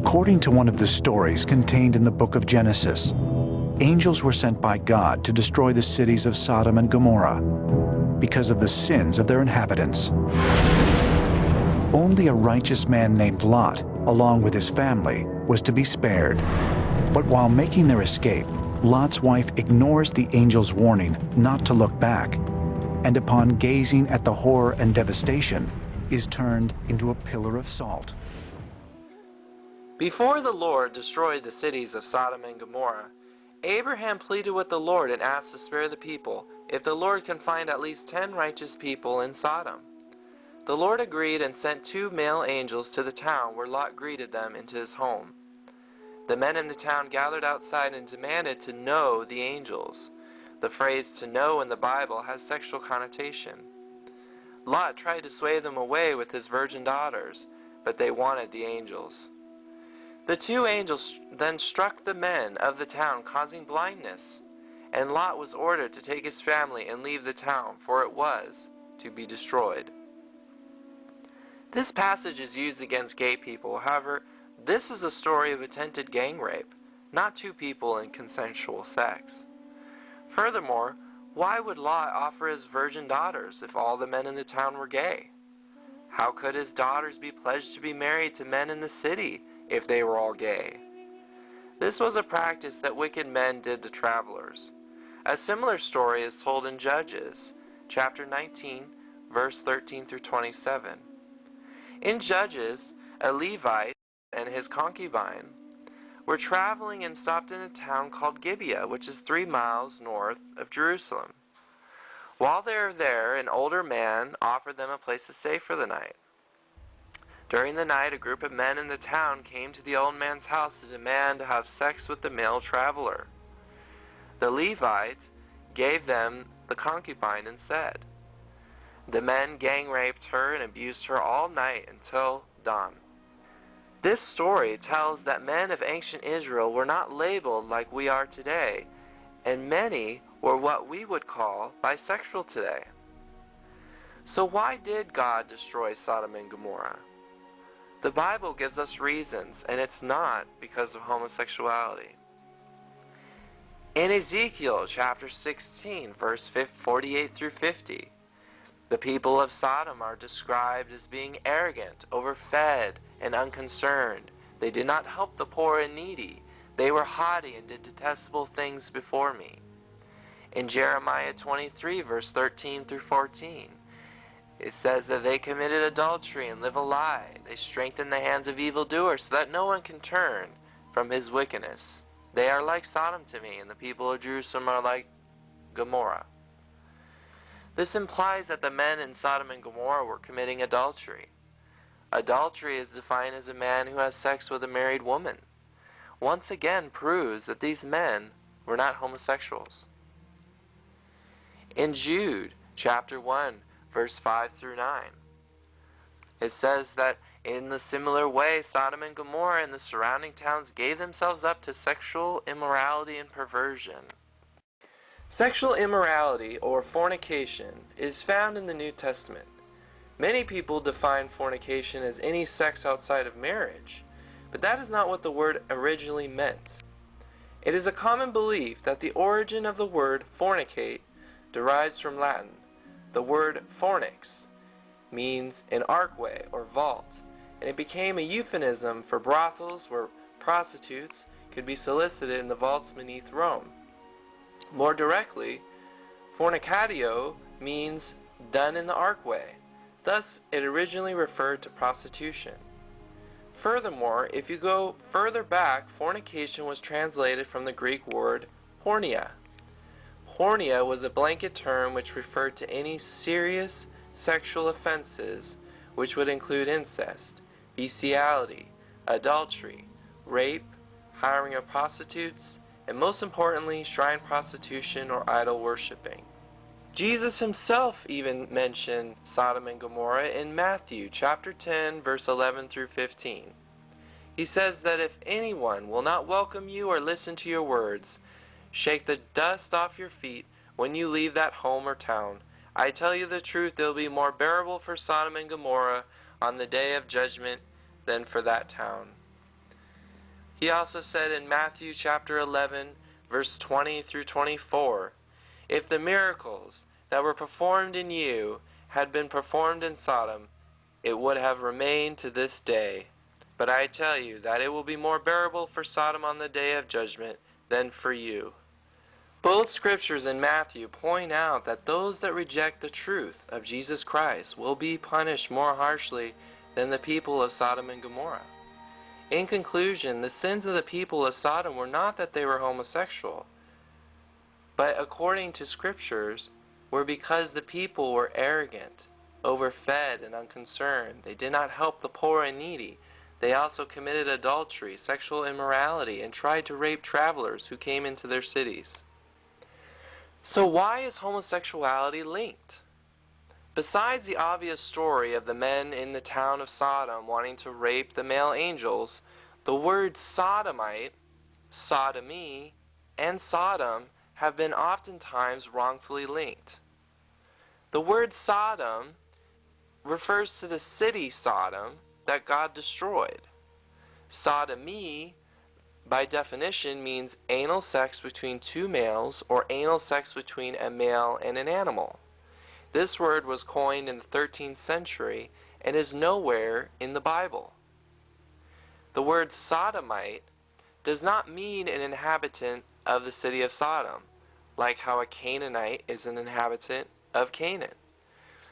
According to one of the stories contained in the book of Genesis, angels were sent by God to destroy the cities of Sodom and Gomorrah because of the sins of their inhabitants. Only a righteous man named Lot, along with his family, was to be spared. But while making their escape, Lot's wife ignores the angel's warning not to look back, and upon gazing at the horror and devastation, is turned into a pillar of salt. Before the Lord destroyed the cities of Sodom and Gomorrah, Abraham pleaded with the Lord and asked to spare the people if the Lord can find at least 10 righteous people in Sodom. The Lord agreed and sent 2 male angels to the town where Lot greeted them into his home. The men in the town gathered outside and demanded to know the angels. The phrase "to know" in the Bible has sexual connotation. Lot tried to sway them away with his virgin daughters, but they wanted the angels. The 2 angels then struck the men of the town, causing blindness, and Lot was ordered to take his family and leave the town, for it was to be destroyed. This passage is used against gay people. However, this is a story of attempted gang rape, not 2 people in consensual sex. Furthermore, why would Lot offer his virgin daughters if all the men in the town were gay? How could his daughters be pledged to be married to men in the city if they were all gay? This was a practice that wicked men did to travelers. A similar story is told in Judges, chapter 19, verse 13 through 27. In Judges, a Levite and his concubine were traveling and stopped in a town called Gibeah, which is 3 miles north of Jerusalem. While they were there, an older man offered them a place to stay for the night. During the night, a group of men in the town came to the old man's house to demand to have sex with the male traveler. The Levite gave them the concubine instead. The men gang raped her and abused her all night until dawn. This story tells that men of ancient Israel were not labeled like we are today, and many were what we would call bisexual today. So why did God destroy Sodom and Gomorrah? The Bible gives us reasons, and it's not because of homosexuality. In Ezekiel chapter 16, verse 48 through 50, the people of Sodom are described as being arrogant, overfed, and unconcerned. They did not help the poor and needy. They were haughty and did detestable things before me. In Jeremiah 23, verse 13 through 14, it says that they committed adultery and live a lie. They strengthen the hands of evildoers so that no one can turn from his wickedness. They are like Sodom to me, and the people of Jerusalem are like Gomorrah. This implies that the men in Sodom and Gomorrah were committing adultery. Adultery is defined as a man who has sex with a married woman. Once again proves that these men were not homosexuals. In Jude chapter 1, verse 5 through 9, it says that in the similar way, Sodom and Gomorrah and the surrounding towns gave themselves up to sexual immorality and perversion. Sexual immorality, or fornication, is found in the New Testament. Many people define fornication as any sex outside of marriage, but that is not what the word originally meant. It is a common belief that the origin of the word fornicate derives from Latin. The word fornix means an archway or vault, and it became a euphemism for brothels where prostitutes could be solicited in the vaults beneath Rome. More directly, fornicatio means done in the archway. Thus, it originally referred to prostitution. Furthermore, if you go further back, fornication was translated from the Greek word porneia. Porneia was a blanket term which referred to any serious sexual offenses, which would include incest, bestiality, adultery, rape, hiring of prostitutes, and most importantly, shrine prostitution or idol worshiping. Jesus himself even mentioned Sodom and Gomorrah in Matthew chapter 10, verse 11 through 15. He says that if anyone will not welcome you or listen to your words, shake the dust off your feet when you leave that home or town. I tell you the truth, it will be more bearable for Sodom and Gomorrah on the day of judgment than for that town. He also said in Matthew chapter 11, verse 20 through 24, "If the miracles that were performed in you had been performed in Sodom, it would have remained to this day. But I tell you that it will be more bearable for Sodom on the day of judgment than for you." Both scriptures in Matthew point out that those that reject the truth of Jesus Christ will be punished more harshly than the people of Sodom and Gomorrah. In conclusion, the sins of the people of Sodom were not that they were homosexual, but according to scriptures, were because the people were arrogant, overfed, and unconcerned. They did not help the poor and needy. They also committed adultery, sexual immorality, and tried to rape travelers who came into their cities. So why is homosexuality linked? Besides the obvious story of the men in the town of Sodom wanting to rape the male angels, the words sodomite, sodomy, and Sodom have been oftentimes wrongfully linked. The word Sodom refers to the city Sodom that God destroyed. Sodomy, by definition, means anal sex between two males or anal sex between a male and an animal. This word was coined in the 13th century and is nowhere in the Bible. The word sodomite does not mean an inhabitant of the city of Sodom, like how a Canaanite is an inhabitant of Canaan.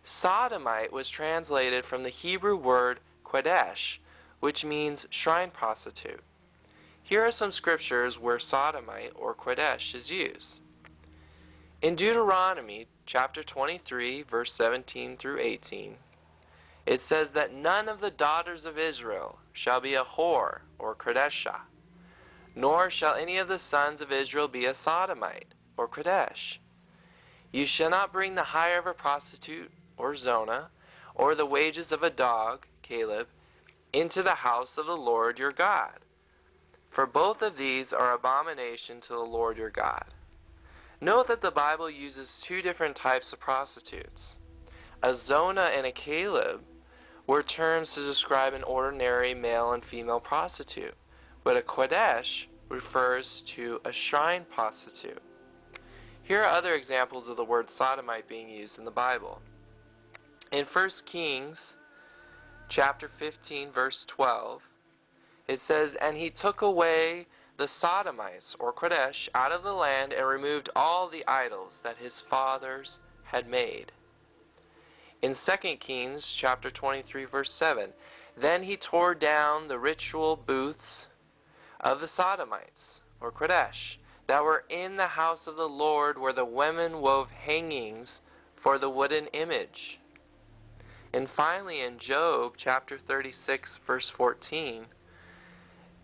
Sodomite was translated from the Hebrew word Kodesh, which means shrine prostitute. Here are some scriptures where sodomite or Kodesh is used. In Deuteronomy chapter 23, verse 17 through 18, it says that none of the daughters of Israel shall be a whore or Kodeshah, nor shall any of the sons of Israel be a sodomite or Kodesh. You shall not bring the hire of a prostitute or Zonah, or the wages of a dog, Caleb, into the house of the Lord your God. For both of these are abomination to the Lord your God. Note that the Bible uses two different types of prostitutes. A Zonah and a Caleb were terms to describe an ordinary male and female prostitute, but a Kodesh refers to a shrine prostitute. Here are other examples of the word sodomite being used in the Bible. In 1 Kings chapter 15, verse 12, it says, "And he took away the sodomites, or Kodesh, out of the land and removed all the idols that his fathers had made." In 2 Kings chapter 23, verse 7, "Then he tore down the ritual booths of the sodomites, or Kodesh, that were in the house of the Lord, where the women wove hangings for the wooden image." And finally in Job chapter 36, verse 14,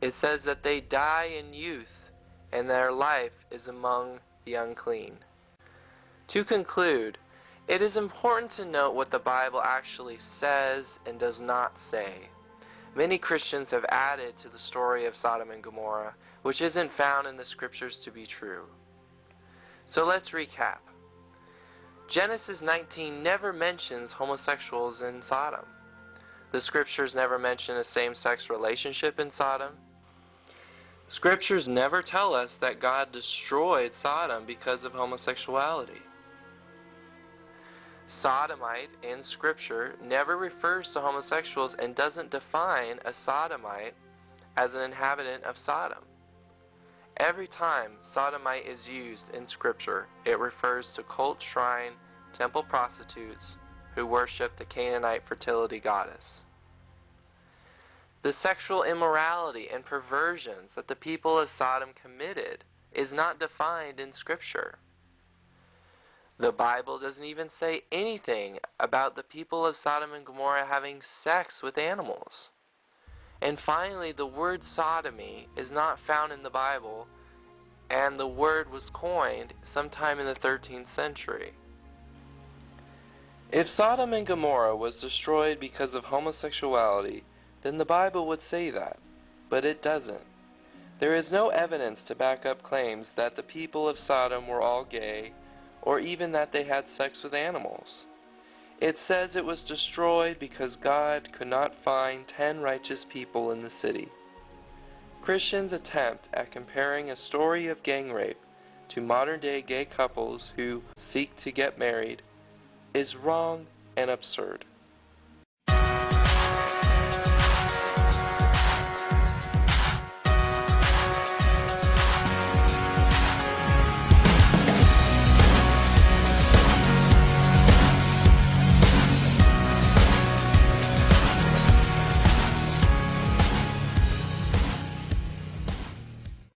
it says that they die in youth, and their life is among the unclean. To conclude, it is important to note what the Bible actually says and does not say. Many Christians have added to the story of Sodom and Gomorrah, which isn't found in the scriptures to be true. So let's recap. Genesis 19 never mentions homosexuals in Sodom. The scriptures never mention a same-sex relationship in Sodom. Scriptures never tell us that God destroyed Sodom because of homosexuality. Sodomite in Scripture never refers to homosexuals and doesn't define a sodomite as an inhabitant of Sodom. Every time sodomite is used in Scripture, it refers to cult shrine, temple prostitutes who worship the Canaanite fertility goddess. The sexual immorality and perversions that the people of Sodom committed is not defined in Scripture. The Bible doesn't even say anything about the people of Sodom and Gomorrah having sex with animals. And finally, the word sodomy is not found in the Bible, and the word was coined sometime in the 13th century. If Sodom and Gomorrah was destroyed because of homosexuality, then the Bible would say that, but it doesn't. There is no evidence to back up claims that the people of Sodom were all gay, or even that they had sex with animals. It says it was destroyed because God could not find 10 righteous people in the city. Christians' attempt at comparing a story of gang rape to modern-day gay couples who seek to get married is wrong and absurd.